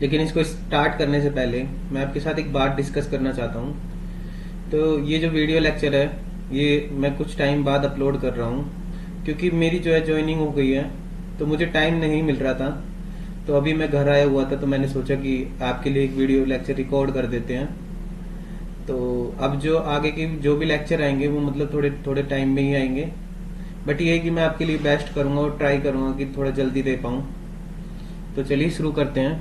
लेकिन इसको स्टार्ट करने से पहले मैं आपके साथ एक बात डिस्कस करना चाहता हूँ। तो ये जो वीडियो लेक्चर है ये मैं कुछ टाइम बाद अपलोड कर रहा हूँ, क्योंकि मेरी जो है ज्वाइनिंग हो गई है तो मुझे टाइम नहीं मिल रहा था। तो अभी मैं घर आया हुआ था तो मैंने सोचा कि आपके लिए एक वीडियो लेक्चर रिकॉर्ड कर देते हैं। तो अब जो आगे के जो भी लेक्चर आएंगे वो मतलब थोड़े थोड़े टाइम में ही आएंगे, बट ये है कि मैं आपके लिए बेस्ट करूंगा और ट्राई करूंगा कि थोड़ा जल्दी दे पाऊँ। तो चलिए शुरू करते हैं।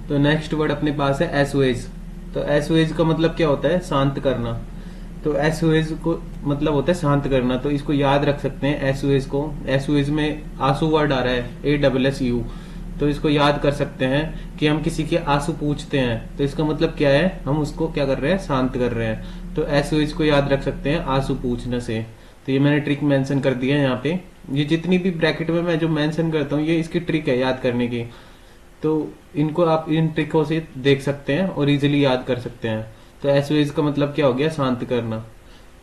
तो नेक्स्ट वर्ड अपने पास है एसओएज। तो एसओएज का मतलब क्या होता है? शांत करना। तो एसओएज को मतलब होता है शांत करना, तो इसको याद रख सकते हैं एसओएज को। एसओएज में आंसू वर्ड आ रहा है, ASSU। तो इसको याद कर सकते हैं कि हम किसी के आंसू पूछते हैं तो इसका मतलब क्या है, हम उसको क्या कर रहे हैं, शांत कर रहे हैं। तो एसओएज को याद रख सकते हैं आंसू पूछने से। तो ये मैंने ट्रिक मेंशन कर दी है यहाँ पे। ये जितनी भी ब्रैकेट में मैं जो मेंशन करता हूँ ये इसकी ट्रिक है याद करने की। तो इनको आप इन ट्रिकों से देख सकते हैं और इजीली याद कर सकते हैं। तो एसओएज का मतलब क्या हो गया, शांत करना।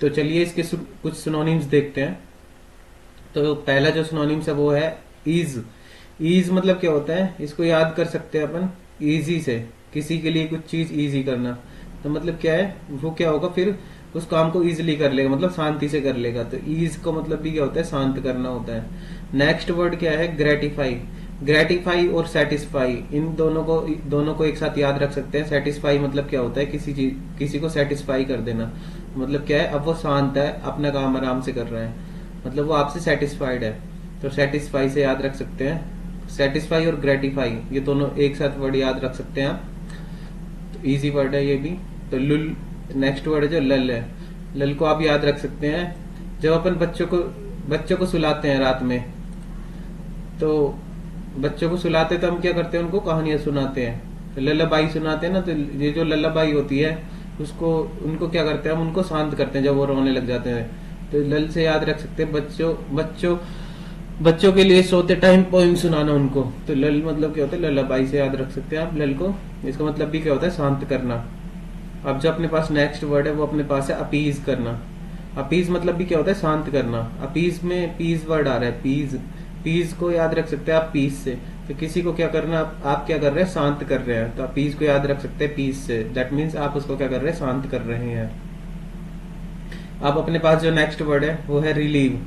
तो चलिए इसके कुछ सिनोनिम्स देखते हैं। तो पहला जो सिनोनिम्स है वो है ईज। ईज मतलब क्या होता है, इसको याद कर सकते हैं अपन इजी से। किसी के लिए कुछ चीज इजी करना, तो मतलब क्या है, वो क्या होगा फिर उस काम को इजीली कर लेगा, मतलब शांति से कर लेगा। तो ईज का मतलब भी क्या होता है, शांत करना होता है। नेक्स्ट वर्ड क्या है, ग्रेटिफाई। ग्रेटिफाई और सेटिस्फाई, इन दोनों को एक साथ याद रख सकते हैं। सेटिस्फाई मतलब क्या होता है, किसी को सेटिस्फाई कर देना। मतलब क्या है, अब वो शांत है, अपना काम आराम से कर रहा है, मतलब वो आपसे सेटिस्फाइड है। तो सेटिस्फाई से याद रख सकते हैं। सेटिस्फाई और ग्रेटिफाई ये दोनों एक साथ वर्ड याद रख सकते हैं आप। तो इजी वर्ड है ये भी। तो लुल नेक्स्ट वर्ड है जो लल है। लल को आप याद रख सकते हैं, जब अपन बच्चों को सुलाते हैं रात में, तो बच्चों को सुलाते तो हम क्या करते हैं, उनको कहानियां सुनाते हैं, तो लल्लाबाई सुनाते हैं ना। तो ये जो लल्लाबाई होती है उसको उनको क्या करते हैं, हम उनको शांत करते हैं जब वो रोने लग जाते हैं। तो लल से याद रख सकते हैं बच्चों बच्चों बच्चों के लिए सोते टाइम पोइम सुनाना उनको। तो लल मतलब क्या होता है, लल्लाबाई से याद रख सकते हैं आप लल को। इसका मतलब भी क्या होता है, शांत करना। अब जो अपने पास नेक्स्ट वर्ड है वो अपने पास है अपीज करना। अपीज मतलब भी क्या होता है, शांत करना। अपीज में पीज वर्ड आ रहा है, पीज। पीज को याद रख सकते हैं आप पीस से। तो किसी को क्या करना, आप क्या कर रहे हैं, शांत कर रहे हैं, तो आप पीस को याद रख सकते हैं पीस से। दैट मीन्स आप उसको क्या कर रहे हैं, शांत कर रहे हैं। अब अपने पास जो नेक्स्ट वर्ड है वो है रिलीव।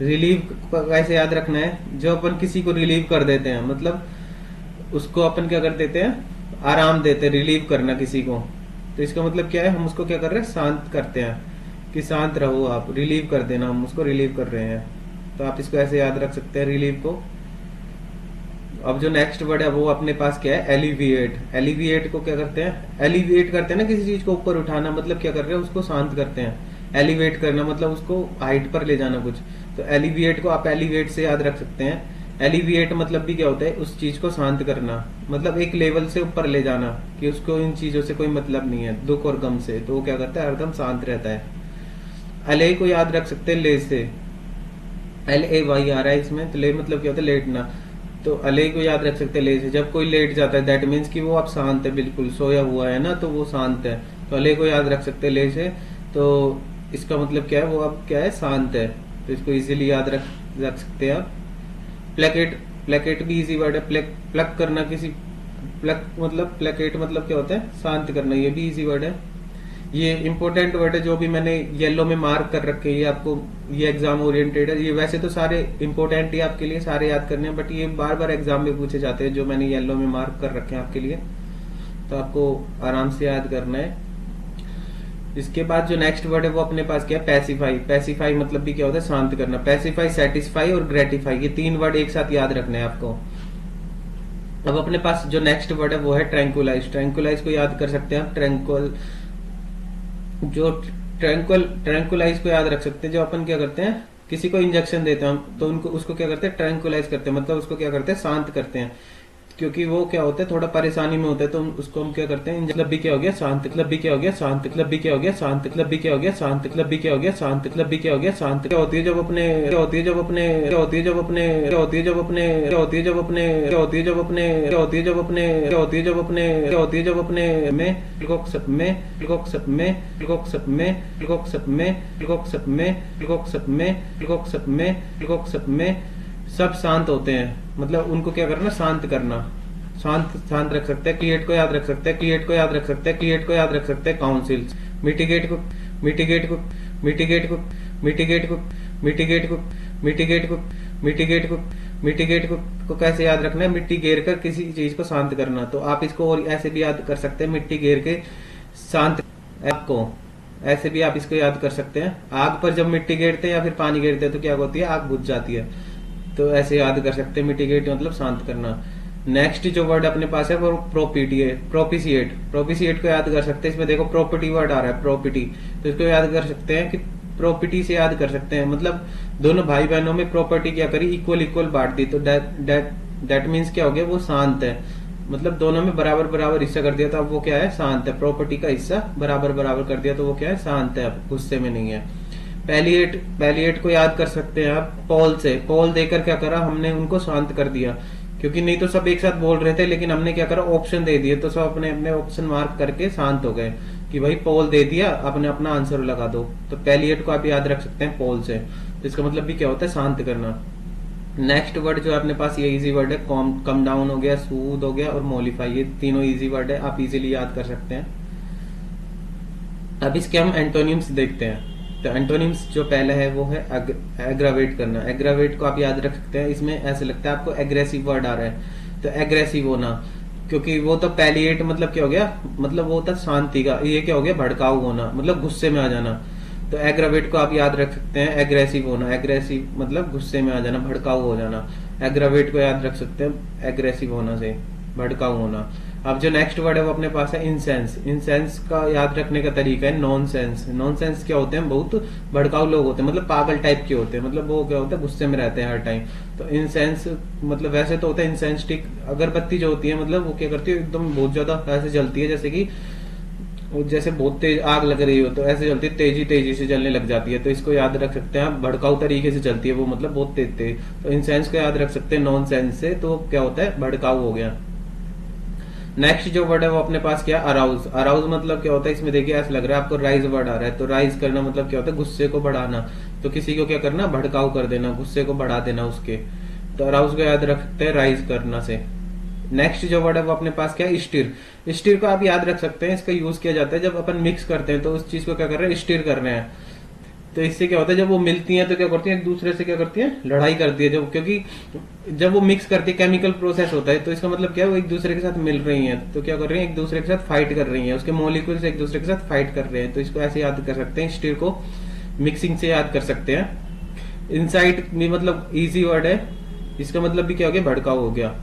रिलीव कैसे याद रखना है, जो अपन किसी को रिलीव कर देते हैं, मतलब उसको अपन क्या कर देते हैं, आराम देते हैं। रिलीव करना किसी को, तो इसका मतलब क्या है, हम उसको क्या कर रहे हैं, शांत करते हैं कि शांत रहो आप, रिलीव कर देना, हम उसको रिलीव कर रहे हैं। तो आप इसको ऐसे याद रख सकते हैं, रिलीव को। अब जो नेक्स्ट वर्ड है वो अपने पास क्या है, एलिविएट। एलिविएट को क्या करते हैं, एलिविएट करते हैं ना किसी चीज को ऊपर उठाना, मतलब क्या कर रहे हैं, उसको शांत करते हैं। एलिवेट करना मतलब उसको हाइट पर ले जाना कुछ। तो एलिविएट को आप एलिवेट से याद रख सकते हैं। एलिविएट मतलब भी क्या होता है, उस चीज को शांत करना, मतलब एक लेवल से ऊपर ले जाना कि उसको इन चीजों से कोई मतलब नहीं है, दुख और गम से, तो वो क्या करता है, हरदम शांत रहता है। अले को याद रख सकते हैं ले से। LAY आ रहा है इसमें, तो ले मतलब क्या होता है, लेटना। तो अले को याद रख सकते हैं ले से। जब कोई लेट जाता है दैट मीन्स कि वो अब शांत है, बिल्कुल सोया हुआ है ना, तो वो शांत है। तो अले को याद रख सकते हैं ले से। तो इसका मतलब क्या है, वो अब क्या है, शांत है। तो इसको इजीली याद रख सकते हैं आप। प्लेकेट। प्लेकेट भी इजी वर्ड है। प्लक करना किसी, प्लक मतलब प्लेकेट मतलब क्या होता है, शांत करना, ये भी इजी वर्ड है। ये इंपॉर्टेंट वर्ड है जो भी मैंने येलो में मार्क कर रखे हैं, ये आपको, ये एग्जाम ओरिएंटेड है। ये वैसे तो सारे इंपॉर्टेंट ही आपके लिए, सारे याद करने हैं, बट ये बार बार एग्जाम में पूछे जाते हैं जो मैंने येलो में मार्क कर रखे हैं आपके लिए। तो आपको आराम से याद करना है। इसके बाद जो नेक्स्ट वर्ड है वो अपने पास क्या है, पैसिफाई। पैसिफाई मतलब भी क्या होता है, शांत करना। पैसिफाई, सेटिस्फाई और ग्रेटिफाई, ये 3 वर्ड एक साथ याद रखने हैं आपको। अब अपने पास जो नेक्स्ट वर्ड है वो है ट्रैंकुलाइज। ट्रैंकुलाइज को याद कर सकते हैं आप, ट्रैंकुल। जो ट्रैंकुलाइज को याद रख सकते हैं, जो अपन क्या करते हैं, किसी को इंजेक्शन देते हैं हम, तो उनको उसको क्या करते हैं, ट्रैंकुलाइज करते हैं, मतलब उसको क्या करते हैं, शांत करते हैं। क्योंकि वो क्या होता है, थोड़ा परेशानी में होता है, तो उसको हम क्या करते हैं, मतलब भी क्या हो गया, शांत। मतलब भी क्या हो गया, शांत। मतलब भी क्या हो गया, शांत। मतलब भी क्या हो गया, शांत। मतलब भी क्या हो गया, शांत। मतलब भी क्या हो गया, शांत। क्या होती है जब अपने, क्या होती है जब अपने, क्या होती है जब अपने, क्या होती है जब अपने, क्या होती है जब अपने, क्या होती है जब अपने, क्या होती है जब अपने, क्या होती है जब अपने, क्या होती है जब अपने में सब में, सब में, सब में, सब में, सब में, सब में, सब में, सब में सब शांत होते हैं, मतलब उनको क्या करना, शांत करना। शांत शांत रख सकते हैं। क्रिएट को याद रख सकते हैं, क्रिएट को याद रख सकते हैं, क्रिएट को याद रख सकते हैं। काउंसिल, मिटिगेट को मिटिगेट को मिटिगेट को मिटिगेट को मिटिगेट को मिटिगेट को मिटिगेट को मिटिगेट को कैसे याद रखना है? मिट्टी घेर कर किसी चीज को शांत करना। तो आप इसको और ऐसे भी याद कर सकते हैं, मिट्टी घेर के शांत को, ऐसे भी आप इसको याद कर सकते हैं। आग पर जब मिट्टी घेरते हैं या फिर पानी घेरते हैं तो क्या होती है? आग बुझ जाती है। तो ऐसे याद कर सकते हैं, मिटिगेट मतलब शांत करना। नेक्स्ट जो वर्ड अपने पास है वो प्रोपिशिएट। प्रोपिशिएट को याद कर सकते हैं। इसमें देखो प्रॉपर्टी वर्ड आ रहा है, प्रॉपर्टी, तो इसको याद कर सकते हैं कि प्रॉपर्टी से याद कर सकते हैं, मतलब दोनों भाई बहनों में प्रॉपर्टी क्या करी? इक्वल इक्वल बांट दी। तो दैट मीन्स क्या हो गया? वो शांत है, मतलब दोनों में बराबर बराबर हिस्सा कर दिया तो अब वो क्या है? शांत है। प्रॉपर्टी का हिस्सा बराबर बराबर कर दिया तो वो क्या है? शांत है, अब गुस्से में नहीं है। पैलिएट को याद कर सकते हैं आप पॉल से। पॉल देकर क्या करा हमने? उनको शांत कर दिया, क्योंकि नहीं तो सब एक साथ बोल रहे थे, लेकिन हमने क्या करा? ऑप्शन दे दिए, तो सब अपने अपने ऑप्शन मार्क करके शांत हो गए कि भाई पॉल दे दिया, अपने अपना आंसर लगा दो। तो पैलिएट को आप याद रख सकते हैं पॉल से। तो इसका मतलब भी क्या होता है? शांत करना। नेक्स्ट वर्ड जो है अपने पास ये इजी वर्ड है, कम डाउन हो गया, सूद हो गया और मॉलिफाई। ये तीनों इजी वर्ड है, आप इजीली याद कर सकते हैं। अब इसके हम एंटोनिम्स देखते हैं। तो एंटोनिम्स जो पहला है वो है एग्रावेट करना। एग्रावेट को आप याद रख सकते हैं। इसमें ऐसे लगता है आपको एग्रेसिव वर्ड आ रहा है, तो एग्रेसिव होना, क्योंकि वो तो पैलिएट मतलब क्या हो गया? मतलब वो होता शांति का। ये क्या हो गया? भड़काऊ होना, मतलब गुस्से में आ जाना। तो एग्रावेट को आप याद रख सकते हैं, एग्रेसिव होना। एग्रेसिव मतलब गुस्से में आ जाना, भड़काऊ हो जाना। एग्रावेट को याद रख सकते हैं एग्रेसिव होना से, भड़काऊ होना। अब जो नेक्स्ट वर्ड है वो अपने पास है इंसेंस। इंसेंस का याद रखने का तरीका है नॉनसेंस। नॉनसेंस क्या होते हैं? बहुत भड़काऊ लोग होते हैं, मतलब पागल टाइप के होते हैं, मतलब वो क्या होता है? गुस्से में रहते हैं हर टाइम। तो इंसेंस मतलब वैसे तो होता है इंसेंस स्टिक। अगरबत्ती जो होती है मतलब वो क्या करती है? एकदम बहुत ज्यादा ऐसे जलती है, जैसे कि जैसे बहुत तेज आग लग रही हो, तो ऐसे जलती है, तेजी तेजी से जलने लग जाती है। तो इसको याद रख सकते हैं आप, भड़काऊ तरीके से चलती है वो, मतलब बहुत तेज तेज। तो इंसेंस को याद रख सकते हैं नॉन सेंस से, तो क्या होता है? भड़काऊ हो गया। नेक्स्ट जो वर्ड है वो अपने पास क्या? अराउज। अराउज मतलब क्या होता है? इसमें देखिए ऐसा लग रहा है आपको राइज वर्ड आ रहा है, तो राइज करना मतलब क्या होता है? गुस्से को बढ़ाना। तो किसी को क्या करना? भड़काऊ कर देना, गुस्से को बढ़ा देना उसके। तो अराउज को याद रख सकते हैं राइज करना से। नेक्स्ट जो वर्ड है वो अपने पास क्या है? स्टीर। स्टीर को आप याद रख सकते हैं, इसका यूज किया जाता है जब अपन मिक्स करते हैं, तो उस चीज को क्या कर रहे हैं? स्टीर कर रहे हैं। तो इससे क्या होता है? जब वो मिलती हैं तो क्या करती हैं? एक दूसरे से क्या करती हैं? लड़ाई करती है। जब क्योंकि जब वो मिक्स करती है, केमिकल प्रोसेस होता है, तो इसका मतलब क्या है? वो एक दूसरे के साथ मिल रही हैं, तो क्या कर रही हैं? एक दूसरे के साथ फाइट कर रही हैं, उसके मॉलिक्यूल्स एक दूसरे के साथ फाइट कर रहे हैं। तो इसको ऐसे याद कर सकते हैं, स्टीर को मिक्सिंग से याद कर सकते हैं। इनसाइट भी मतलब इजी वर्ड है, इसका मतलब भी क्या हो गया? भड़काऊ हो गया।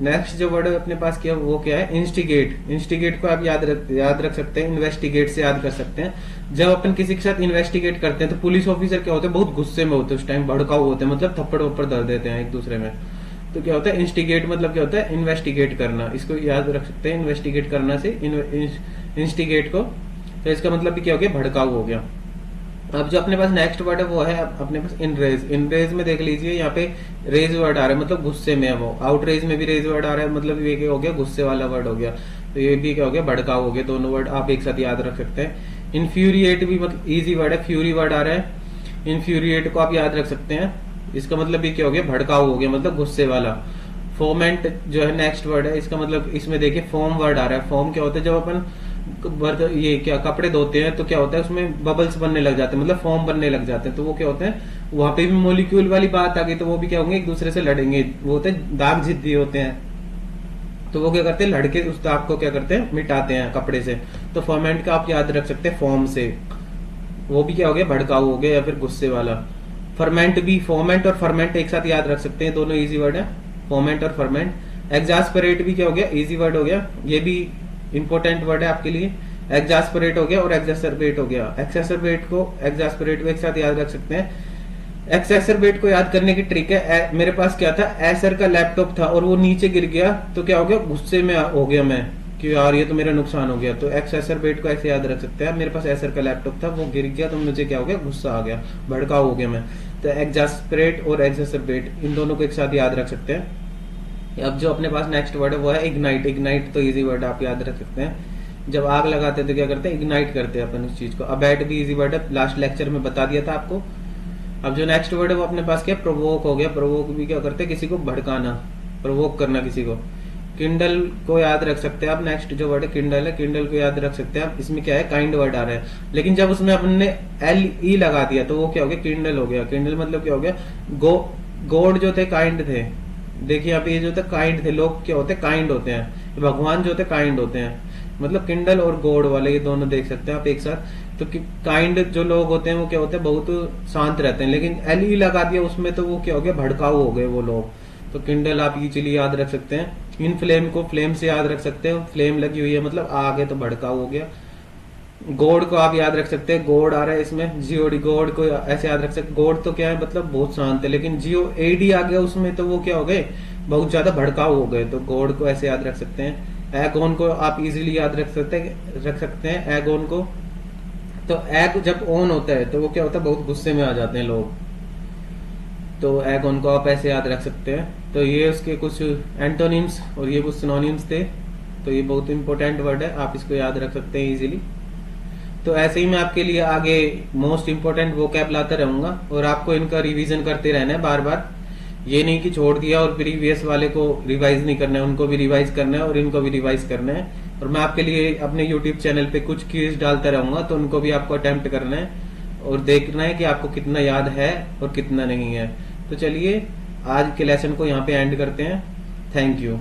नेक्स्ट जो वर्ड अपने पास क्या वो क्या है? इंस्टिगेट। इंस्टिगेट को आप याद रख सकते हैं, इन्वेस्टिगेट से याद कर सकते हैं। जब अपन किसी के साथ इन्वेस्टिगेट करते हैं तो पुलिस ऑफिसर क्या होते हैं? बहुत गुस्से में होते हैं, उस टाइम भड़काऊ होते हैं, मतलब थप्पड़ वप्पड़ धर देते हैं एक दूसरे में। तो क्या होता है? इंस्टिगेट मतलब क्या होता है? इन्वेस्टिगेट करना। इसको याद रख सकते हैं, इन्वेस्टिगेट करना से इंस्टिगेट को। तो इसका मतलब भी क्या हो गया? भड़काऊ हो गया। अब जो अपने पास नेक्स्ट वर्ड है वो है अपने पास इनरेज। इनरेज में देख लीजिए यहाँ पे रेज वर्ड आ रहा है, मतलब गुस्से में है वो। आउटरेज में भी रेज वर्ड आ रहा है, मतलब ये क्या हो गया? गुस्से वाला वर्ड हो गया। तो ये भी क्या हो गया? भड़काऊ हो गया। दोनों वर्ड आप एक साथ याद रख सकते हैं। इन्फ्यूरिएट भी मतलब इजी वर्ड है, फ्यूरी वर्ड आ रहा है। इन्फ्यूरिएट को आप याद रख सकते हैं, इसका मतलब भी क्या हो गया? भड़काऊ हो गया, मतलब गुस्से वाला। फोमेंट जो है नेक्स्ट वर्ड है, इसका मतलब इसमें देखिए फोम वर्ड आ रहा है। फोम क्या होता है? जब अपन ये क्या कपड़े धोते हैं तो क्या होता है? उसमें बबल्स बनने लग जाते हैं, मतलब फॉर्म बनने लग जाते हैं। तो वो क्या होते हैं? वहां पे भी मोलिक्यूल वाली बात आ गई, तो वो भी क्या होंगे? एक दूसरे से लड़ेंगे। वो होते हैं दाग जिद्दी होते हैं, तो वो क्या करते हैं? लड़के उस दाग को क्या करते हैं? मिटाते हैं कपड़े से। तो फॉर्मेंट का आप याद रख सकते हैं फॉर्म से, वो भी क्या हो गया? भड़काऊ हो गया या फिर गुस्से वाला। फर्मेंट भी, फॉर्मेंट और फर्मेंट एक साथ याद रख सकते हैं, दोनों इजी वर्ड है, फॉर्मेंट और फर्मेंट। एग्जास्परेट भी क्या हो गया? इजी वर्ड हो गया, ये भी इंपॉर्टेंट वर्ड है आपके लिए। एग्जास्परेट हो गया और एक्सेसरबेट हो गया। एक्सेसरबेट को एग्जास्परेट को एक साथ याद रख सकते हैं। एक्सेसरबेट को याद करने की ट्रिक है, मेरे पास क्या था? एसर का लैपटॉप था और वो नीचे गिर गया, तो क्या हो गया? गुस्से में हो गया मैं कि यार ये तो मेरा नुकसान हो गया। तो एक्सेसरबेट को ऐसे याद रख सकते हैं, मेरे पास एसर का लैपटॉप था, वो गिर गया तो मुझे क्या हो गया? गुस्सा आ गया, भड़काऊ हो गया मैं। तो एग्जास्परेट और एक्सेसरबेट इन दोनों को एक साथ याद रख सकते हैं। अब जो अपने पास नेक्स्ट वर्ड है वो है इग्नाइट। इग्नाइट तो इजी वर्ड आप याद रख सकते हैं, जब आग लगाते हैं तो क्या करते हैं? इग्नाइट करते हैं अपन उस चीज को। अबैट भी इजी वर्ड है, लास्ट लेक्चर में बता दिया था आपको। अब जो नेक्स्ट वर्ड है वो अपने पास क्या? प्रोवोक हो गया। प्रोवोक भी क्या करते हैं? किसी को भड़काना। प्रोवोक करना किसी को। किंडल को याद रख सकते हैं आप। नेक्स्ट जो वर्ड है किंडल है, किंडल को याद रख सकते हैं आप। इसमें क्या है, काइंड वर्ड आ रहा है, लेकिन जब उसमें अपने एल ई लगा दिया तो वो क्या हो गया, किंडल हो गया। किंडल मतलब क्या हो गया, गॉड जो थे काइंड थे। देखिए यहाँ पे ये जो थे काइंड थे, लोग क्या होते हैं, काइंड होते हैं। भगवान जो होते काइंड होते हैं। मतलब किंडल और गॉड वाले ये दोनों देख सकते हैं आप एक साथ। तो काइंड जो लोग होते हैं वो क्या होते हैं, बहुत शांत रहते हैं, लेकिन एल ई लगा दिया उसमें तो वो क्या हो गया, भड़काऊ हो गए वो लोग। तो किंडल आप इजीली याद रख सकते हैं। इन फ्लेम को फ्लेम से याद रख सकते हैं, फ्लेम लगी हुई है मतलब आग है तो भड़काऊ हो गया। गॉड को आप याद रख सकते हैं, गॉड आ रहा है इसमें, जीओडी, गॉड को ऐसे याद रख सकते हैं। गॉड तो क्या है, मतलब बहुत शांत है, लेकिन जियो एडी आ गया उसमें तो वो क्या हो गए, बहुत ज्यादा भड़काऊ हो गए। तो गॉड को ऐसे याद रख सकते हैं। एगोन को आप इजीली याद रख सकते हैं एगोन को। तो एग जब ऑन होता है तो वो क्या होता है, बहुत गुस्से में आ जाते हैं लोग। तो एगोन को आप ऐसे याद रख सकते हैं। तो ये उसके कुछ एंटोनिम्स और ये कुछ सिनोनिम्स थे। तो ये बहुत इंपॉर्टेंट वर्ड है, आप इसको याद रख सकते हैं इजीली। तो ऐसे ही मैं आपके लिए आगे मोस्ट इंपोर्टेंट वोकैब लाता रहूंगा और आपको इनका रिवीजन करते रहना है बार बार। ये नहीं कि छोड़ दिया और प्रीवियस वाले को रिवाइज नहीं करना है, उनको भी रिवाइज करना है और इनको भी रिवाइज करना है। और मैं आपके लिए अपने यूट्यूब चैनल पे कुछ क्विज डालता रहूंगा, तो उनको भी आपको अटेम्प्ट करना है और देखना है कि आपको कितना याद है और कितना नहीं है। तो चलिए आज के लेसन को यहाँ पे एंड करते हैं। Thank you.